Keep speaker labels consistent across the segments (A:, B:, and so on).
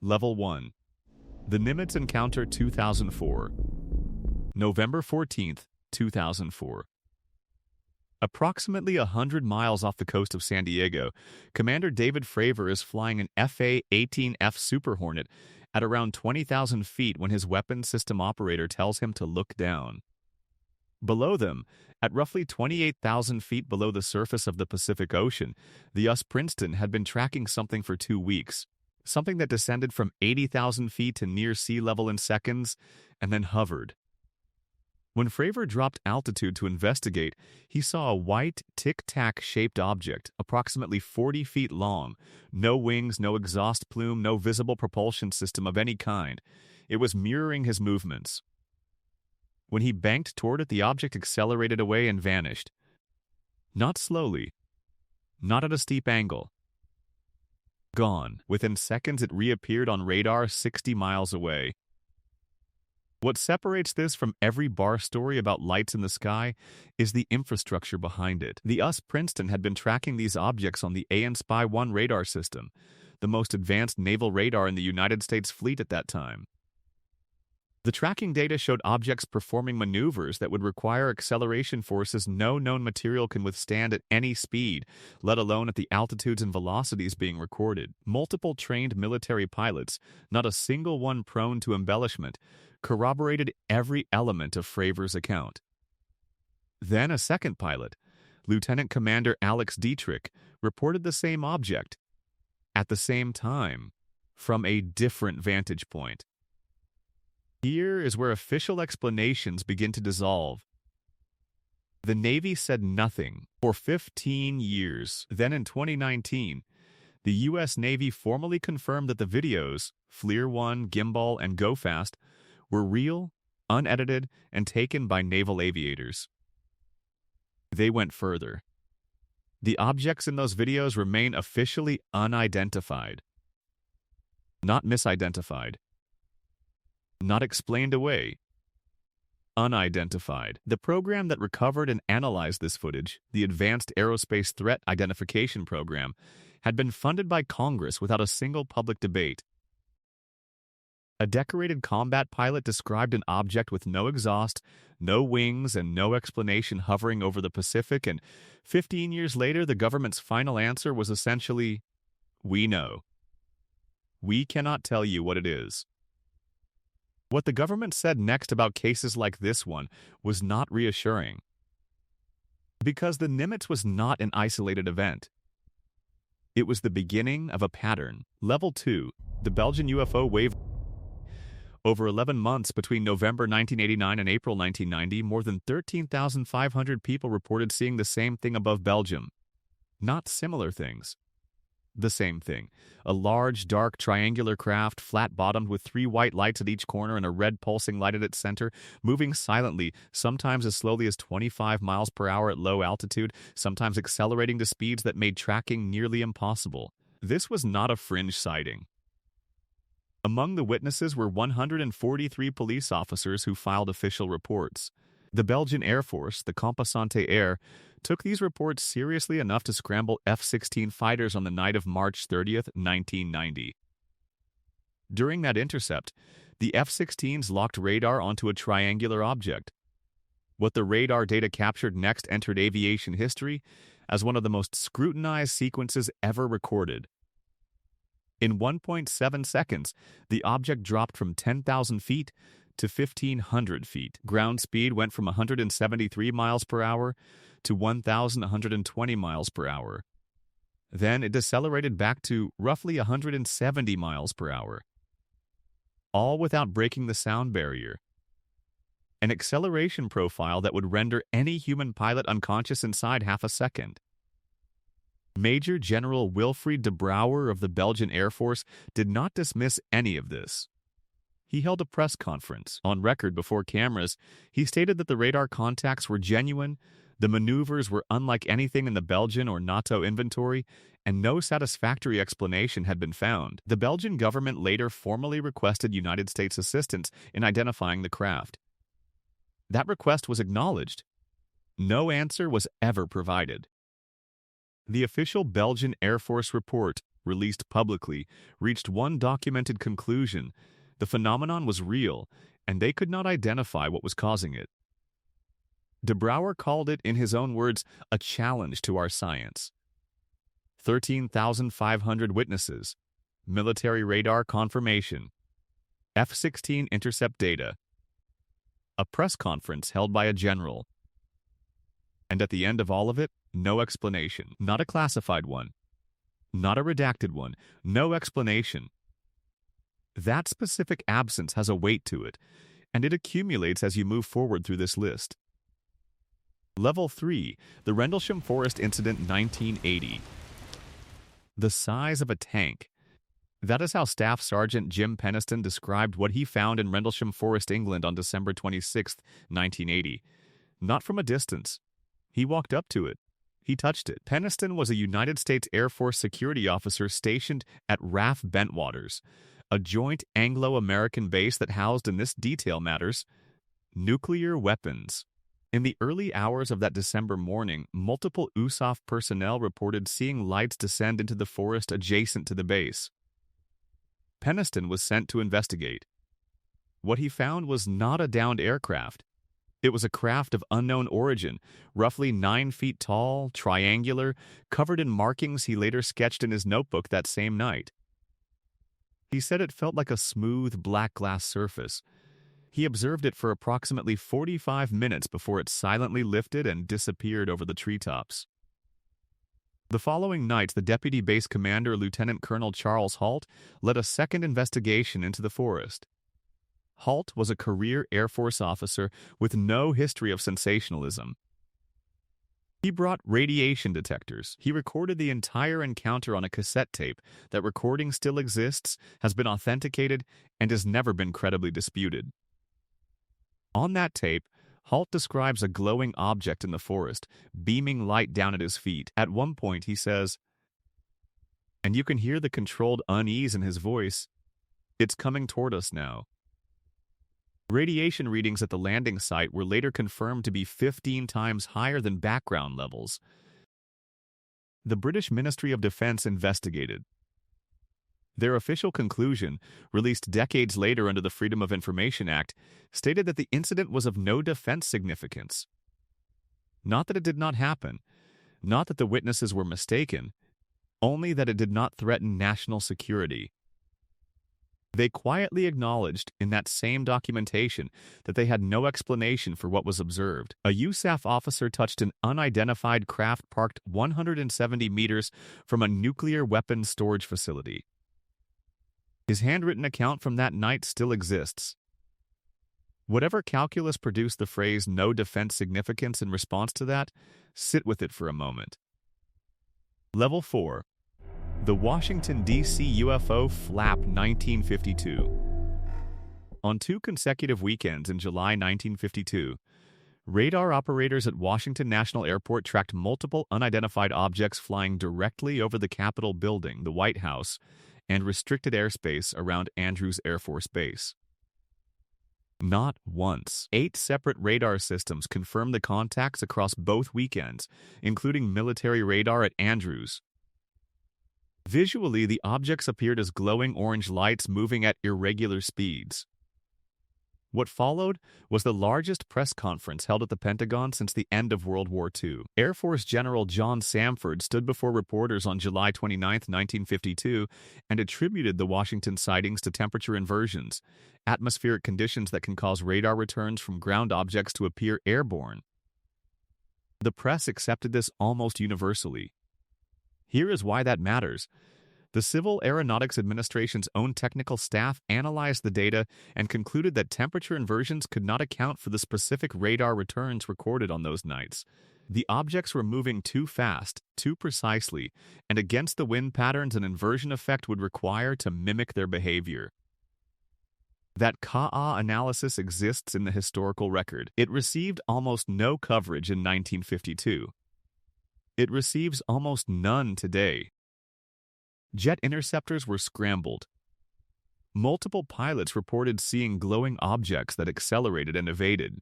A: Level 1. The Nimitz Encounter 2004. November 14, 2004. Approximately 100 miles off the coast of San Diego, Commander David Fravor is flying an FA-18F Super Hornet at around 20,000 feet when his weapons system operator tells him to look down. Below them, at roughly 28,000 feet below the surface of the Pacific Ocean, the US Princeton had been tracking something for 2 weeks, something that descended from 80,000 feet to near sea level in seconds, and then hovered. When Fravor dropped altitude to investigate, he saw a white, tic-tac-shaped object, approximately 40 feet long. No wings, no exhaust plume, no visible propulsion system of any kind. It was mirroring his movements. When he banked toward it, the object accelerated away and vanished. Not slowly. Not at a steep angle. Gone. Within seconds, it reappeared on radar 60 miles away. What separates this from every bar story about lights in the sky is the infrastructure behind it. The US Princeton had been tracking these objects on the AN-SPY-1 radar system, the most advanced naval radar in the United States fleet at that time. The tracking data showed objects performing maneuvers that would require acceleration forces no known material can withstand at any speed, let alone at the altitudes and velocities being recorded. Multiple trained military pilots, not a single one prone to embellishment, corroborated every element of Fravor's account. Then a second pilot, Lieutenant Commander Alex Dietrich, reported the same object, at the same time, from a different vantage point. Here is where official explanations begin to dissolve. The Navy said nothing for 15 years. Then in 2019, the U.S. Navy formally confirmed that the videos, FLIR 1, Gimbal, and GoFast, were real, unedited, and taken by naval aviators. They went further. The objects in those videos remain officially unidentified. Not misidentified. Not explained away. Unidentified. The program that recovered and analyzed this footage, the Advanced Aerospace Threat Identification Program, had been funded by Congress without a single public debate. A decorated combat pilot described an object with no exhaust, no wings, and no explanation hovering over the Pacific, and 15 years later, the government's final answer was essentially, "We know. We cannot tell you what it is." What the government said next about cases like this one was not reassuring. Because the Nimitz was not an isolated event. It was the beginning of a pattern. Level 2, the Belgian UFO wave. Over 11 months between November 1989 and April 1990, more than 13,500 people reported seeing the same thing above Belgium. Not similar things. The same thing. A large, dark, triangular craft, flat-bottomed with 3 white lights at each corner and a red pulsing light at its center, moving silently, sometimes as slowly as 25 miles per hour at low altitude, sometimes accelerating to speeds that made tracking nearly impossible. This was not a fringe sighting. Among the witnesses were 143 police officers who filed official reports. The Belgian Air Force, the Combassante Air, took these reports seriously enough to scramble F-16 fighters on the night of March 30, 1990. During that intercept, the F-16s locked radar onto a triangular object. What the radar data captured next entered aviation history as one of the most scrutinized sequences ever recorded. In 1.7 seconds, the object dropped from 10,000 feet to 1,500 feet. Ground speed went from 173 miles per hour to 1,120 miles per hour. Then it decelerated back to roughly 170 miles per hour. All without breaking the sound barrier. An acceleration profile that would render any human pilot unconscious inside half a second. Major General Wilfried de Brouwer of the Belgian Air Force did not dismiss any of this. He held a press conference. On record before cameras, he stated that the radar contacts were genuine, the maneuvers were unlike anything in the Belgian or NATO inventory, and no satisfactory explanation had been found. The Belgian government later formally requested United States assistance in identifying the craft. That request was acknowledged. No answer was ever provided. The official Belgian Air Force report released publicly, reached one documented conclusion: the phenomenon was real, and they could not identify what was causing it. De Brouwer called it, in his own words, a challenge to our science. 13,500 witnesses, military radar confirmation, F-16 intercept data, a press conference held by a general, and at the end of all of it, no explanation. Not a classified one, not a redacted one, no explanation. That specific absence has a weight to it, and it accumulates as you move forward through this list. Level 3, the Rendlesham Forest Incident 1980. The size of a tank. That is how Staff Sergeant Jim Peniston described what he found in Rendlesham Forest, England on December 26, 1980. Not from a distance. He walked up to it. He touched it. Peniston was a United States Air Force security officer stationed at RAF Bentwaters, a joint Anglo-American base that housed, in this detail matters, nuclear weapons. In the early hours of that December morning, multiple USAF personnel reported seeing lights descend into the forest adjacent to the base. Peniston was sent to investigate. What he found was not a downed aircraft. It was a craft of unknown origin, roughly 9 feet tall, triangular, covered in markings he later sketched in his notebook that same night. He said it felt like a smooth black glass surface. He observed it for approximately 45 minutes before it silently lifted and disappeared over the treetops. The following night, the Deputy Base Commander, Lieutenant Colonel Charles Halt, led a second investigation into the forest. Halt was a career Air Force officer with no history of sensationalism. He brought radiation detectors. He recorded the entire encounter on a cassette tape. That recording still exists, has been authenticated, and has never been credibly disputed. On that tape, Halt describes a glowing object in the forest, beaming light down at his feet. At one point, he says, and you can hear the controlled unease in his voice, "It's coming toward us now." Radiation readings at the landing site were later confirmed to be 15 times higher than background levels. The British Ministry of Defence investigated. Their official conclusion, released decades later under the Freedom of Information Act, stated that the incident was of no defense significance. Not that it did not happen, not that the witnesses were mistaken, only that it did not threaten national security. They quietly acknowledged in that same documentation that they had no explanation for what was observed. A USAF officer touched an unidentified craft parked 170 meters from a nuclear weapons storage facility. His handwritten account from that night still exists. Whatever calculus produced the phrase "no defense significance" in response to that, sit with it for a moment. Level 4. The Washington, D.C. UFO Flap 1952. On 2 consecutive weekends in July 1952, radar operators at Washington National Airport tracked multiple unidentified objects flying directly over the Capitol building, the White House, and restricted airspace around Andrews Air Force Base. Not once. 8 separate radar systems confirmed the contacts across both weekends, including military radar at Andrews. Visually, the objects appeared as glowing orange lights moving at irregular speeds. What followed was the largest press conference held at the Pentagon since the end of World War II. Air Force General John Samford stood before reporters on July 29, 1952, and attributed the Washington sightings to temperature inversions, atmospheric conditions that can cause radar returns from ground objects to appear airborne. The press accepted this almost universally. Here is why that matters. The Civil Aeronautics Administration's own technical staff analyzed the data and concluded that temperature inversions could not account for the specific radar returns recorded on those nights. The objects were moving too fast, too precisely, and against the wind patterns an inversion effect would require to mimic their behavior. That Ka analysis exists in the historical record. It received almost no coverage in 1952. It receives almost none today. Jet interceptors were scrambled. Multiple pilots reported seeing glowing objects that accelerated and evaded.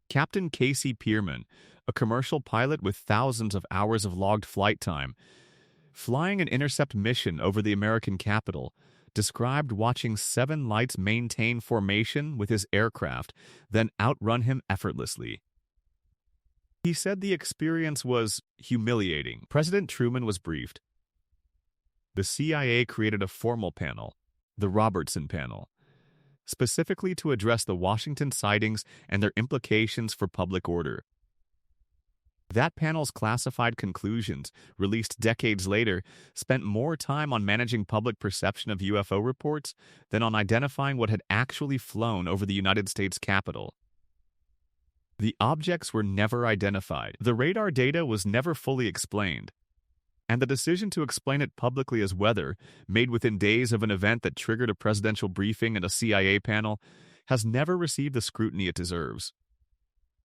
A: Captain Casey Pierman, a commercial pilot with thousands of hours of logged flight time, flying an intercept mission over the American capital, described watching 7 lights maintain formation with his aircraft, then outrun him effortlessly. He said the experience was humiliating. President Truman was briefed. The CIA created a formal panel, the Robertson Panel, specifically to address the Washington sightings and their implications for public order. That panel's classified conclusions, released decades later, spent more time on managing public perception of UFO reports than on identifying what had actually flown over the United States Capitol. The objects were never identified. The radar data was never fully explained. And the decision to explain it publicly as weather, made within days of an event that triggered a presidential briefing and a CIA panel, has never received the scrutiny it deserves.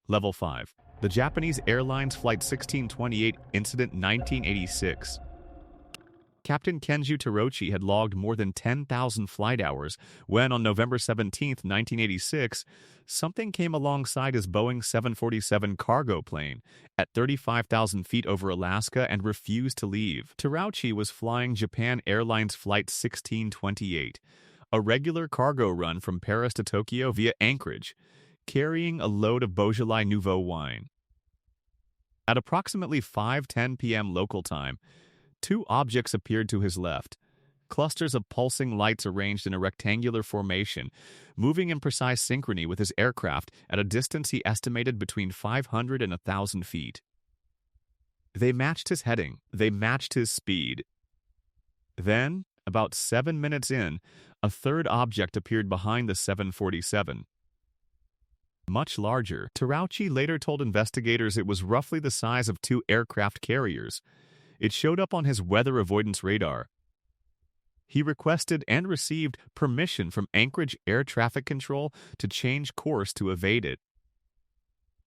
A: Level 5. The Japanese Airlines Flight 1628 Incident 1986. Captain Kenju Terauchi had logged more than 10,000 flight hours when, on November 17, 1986, something came alongside his Boeing 747 cargo plane at 35,000 feet over Alaska and refused to leave. Terauchi was flying Japan Airlines Flight 1628, a regular cargo run from Paris to Tokyo via Anchorage, carrying a load of Beaujolais Nouveau wine. At approximately 5:10 p.m. local time, 2 objects appeared to his left, clusters of pulsing lights arranged in a rectangular formation, moving in precise synchrony with his aircraft at a distance he estimated between 500 and 1,000 feet. They matched his heading. They matched his speed. Then, about 7 minutes in, a third object appeared behind the 747. Much larger, Terauchi later told investigators it was roughly the size of 2 aircraft carriers. It showed up on his weather avoidance radar. He requested and received permission from Anchorage Air Traffic Control to change course to evade it.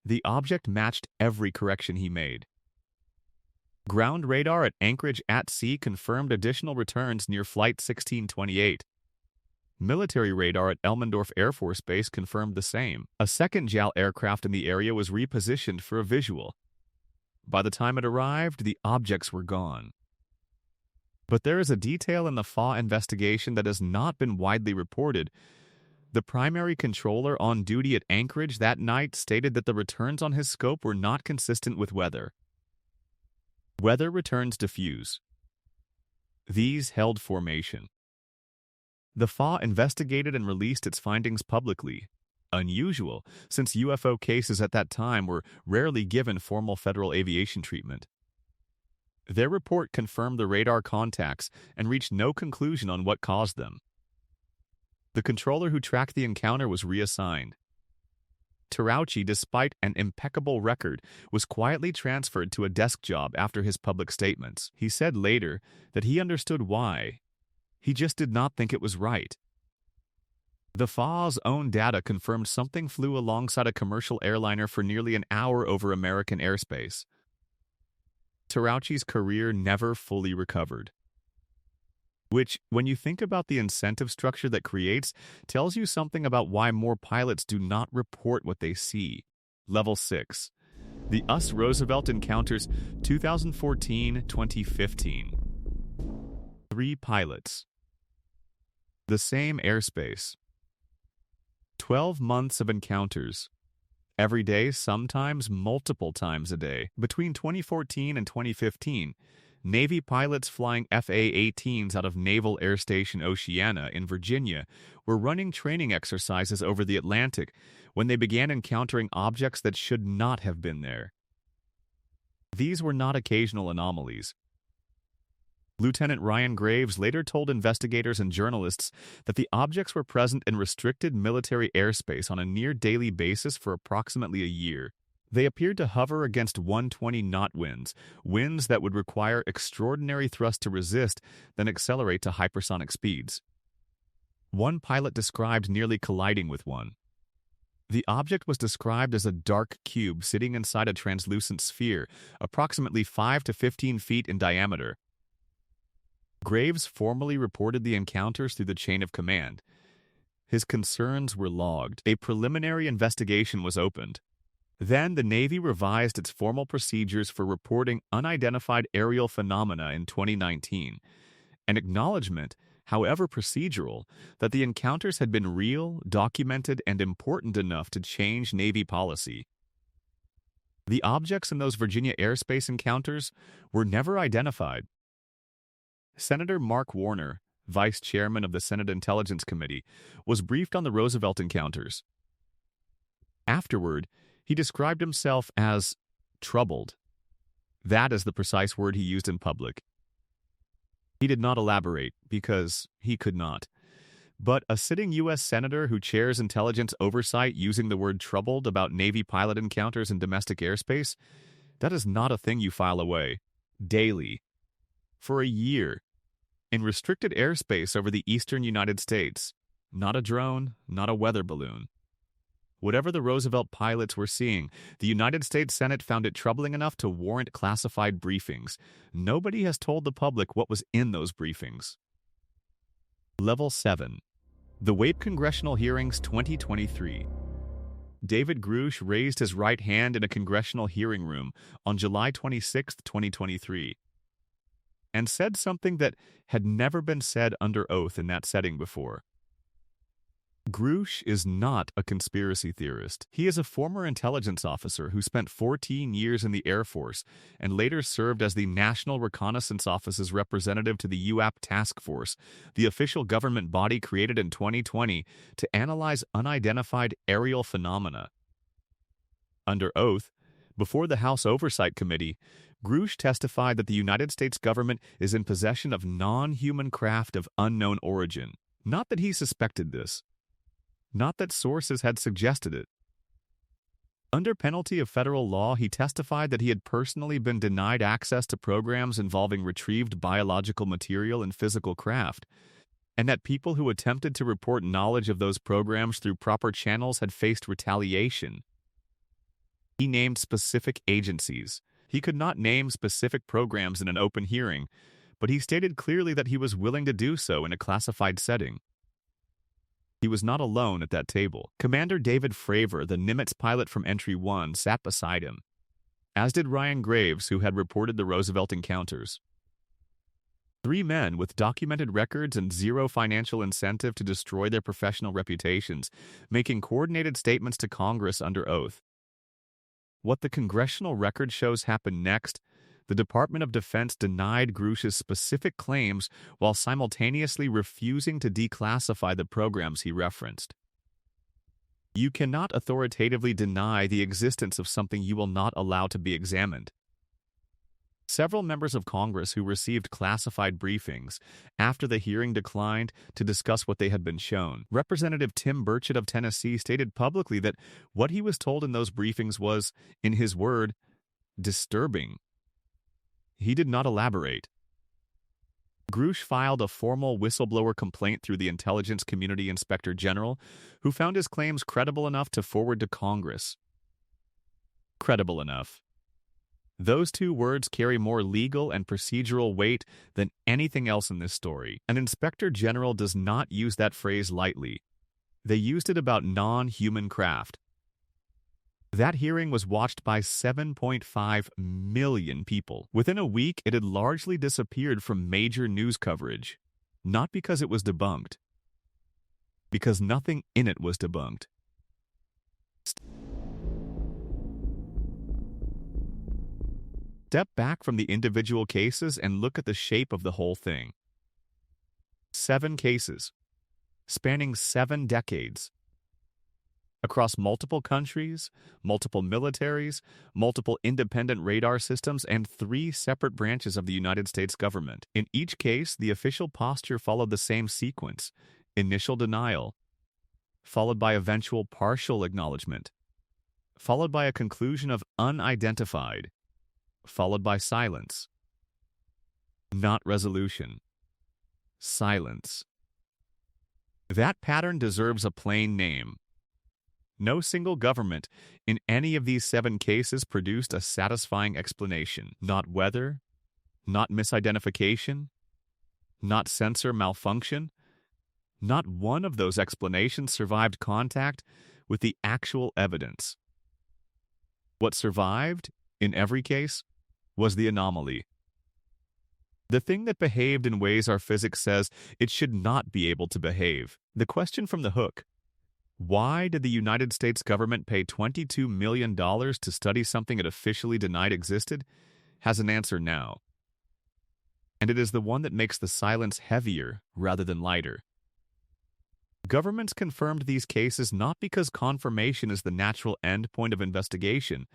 A: The object matched every correction he made. Ground radar at Anchorage at Sea confirmed additional returns near Flight 1628. Military radar at Elmendorf Air Force Base confirmed the same. A second JAL aircraft in the area was repositioned for a visual. By the time it arrived, the objects were gone. But there is a detail in the FAA investigation that has not been widely reported. The primary controller on duty at Anchorage that night stated that the returns on his scope were not consistent with weather. Weather returns diffuse. These held formation. The FAA investigated and released its findings publicly. Unusual, since UFO cases at that time were rarely given formal federal aviation treatment. Their report confirmed the radar contacts and reached no conclusion on what caused them. The controller who tracked the encounter was reassigned. Terauchi, despite an impeccable record, was quietly transferred to a desk job after his public statements. He said later that he understood why. He just did not think it was right. The FAA's own data confirmed something flew alongside a commercial airliner for nearly an hour over American airspace. Terauchi's career never fully recovered. Which, when you think about the incentive structure that creates, tells you something about why more pilots do not report what they see. Level 6. The US Roosevelt Encounters 2014-2015. 3 pilots. The same airspace. 12 months of encounters. Every day, sometimes multiple times a day. Between 2014 and 2015, Navy pilots flying F-A-18s out of Naval Air Station Oceana in Virginia were running training exercises over the Atlantic when they began encountering objects that should not have been there. These were not occasional anomalies. Lieutenant Ryan Graves later told investigators and journalists that the objects were present in restricted military airspace on a near-daily basis for approximately a year. They appeared to hover against 120-knot winds, winds that would require extraordinary thrust to resist, then accelerate to hypersonic speeds. One pilot described nearly colliding with one. The object was described as a dark cube sitting inside a translucent sphere, approximately 5 to 15 feet in diameter. Graves formally reported the encounters through the chain of command. His concerns were logged. A preliminary investigation was opened. Then the Navy revised its formal procedures for reporting unidentified aerial phenomena in 2019, an acknowledgement, however procedural, that the encounters had been real, documented, and important enough to change Navy policy. The objects in those Virginia airspace encounters were never identified. Senator Mark Warner, vice chairman of the Senate Intelligence Committee, was briefed on the Roosevelt encounters. Afterward, he described himself as troubled. That is the precise word he used in public. He did not elaborate, because he could not. But a sitting U.S. senator who chairs intelligence oversight using the word troubled about Navy pilot encounters in domestic airspace, that is not a thing you file away. Daily. For a year. In restricted airspace over the eastern United States. Not a drone, not a weather balloon. Whatever the Roosevelt pilots were seeing, the United States Senate found it troubling enough to warrant classified briefings. Nobody has told the public what was in those briefings. Level 7. The WAPE Congressional Hearings 2023. David Grush raised his right hand in a congressional hearing room on July 26, 2023, and said something that had never been said under oath in that setting before. Grush is not a conspiracy theorist. He is a former intelligence officer who spent 14 years in the Air Force and later served as the National Reconnaissance Office's representative to the UAP Task Force, the official government body created in 2020 to analyze unidentified aerial phenomena. Under oath, before the House Oversight Committee, Grush testified that the United States government is in possession of non-human craft of unknown origin. Not that he suspected this. Not that sources had suggested it. Under penalty of federal law, he testified that he had personally been denied access to programs involving retrieved biological material and physical craft, and that people who attempted to report knowledge of those programs through proper channels had faced retaliation. He named specific agencies. He could not name specific programs in an open hearing, but he stated clearly that he was willing to do so in a classified setting. He was not alone at that table. Commander David Fravor, the Nimitz pilot from Entry 1, sat beside him, as did Ryan Graves, who had reported the Roosevelt encounters. 3 men with documented records and zero financial incentive to destroy their professional reputations, making coordinated statements to Congress under oath. What the congressional record shows happened next, the Department of Defense denied Grush's specific claims while simultaneously refusing to declassify the programs he referenced. You cannot authoritatively deny the existence of something you will not allow to be examined. Several members of Congress who received classified briefings after the hearing declined to discuss what they had been shown. Representative Tim Burchett of Tennessee stated publicly that what he was told in those briefings was, in his word, disturbing. He did not elaborate. Grush filed a formal whistleblower complaint through the Intelligence Community Inspector General, who found his claims credible enough to forward to Congress. Credible enough. Those 2 words carry more legal and procedural weight than anything else in this story. An Inspector General does not use that phrase lightly. They used it about non-human craft. That hearing was watched by 7.5 million people. Within a week, it had largely disappeared from major news coverage. Not because it was debunked. Because nothing in it was debunked. Step back from the individual cases and look at the shape of the whole thing. 7 cases, spanning 7 decades. Across multiple countries, multiple militaries, multiple independent radar systems, and 3 separate branches of the United States government. In each case, the official posture followed the same sequence: initial denial, followed by eventual partial acknowledgement, followed by a conclusion of unidentified, followed by silence. Not resolution. Silence. That pattern deserves a plain name. No single government in any of these 7 cases produced a satisfying explanation. Not weather, not misidentification, not sensor malfunction. Not one of those explanations survived contact with the actual evidence. What survived, in every case, was the anomaly. The thing that behaved in ways our physics says it should not be able to behave. The question from the hook: why did the United States government pay $22 million to study something it officially denied existed? Has an answer now. And it is the one that makes the silence heavier rather than lighter. Governments confirmed these cases not because confirmation is the natural end point of investigation,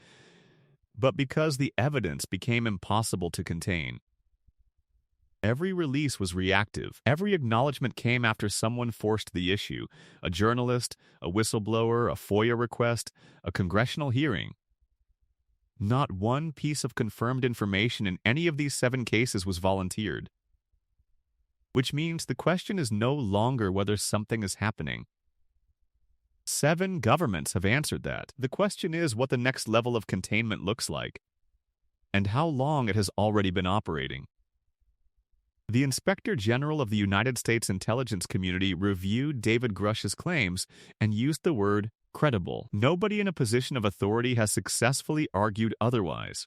A: but because the evidence became impossible to contain. Every release was reactive. Every acknowledgement came after someone forced the issue: a journalist, a whistleblower, a FOIA request, a congressional hearing. Not one piece of confirmed information in any of these 7 cases was volunteered. Which means the question is no longer whether something is happening. 7 governments have answered that. The question is what the next level of containment looks like, and how long it has already been operating. The Inspector General of the United States intelligence community reviewed David Grush's claims and used the word credible. Nobody in a position of authority has successfully argued otherwise.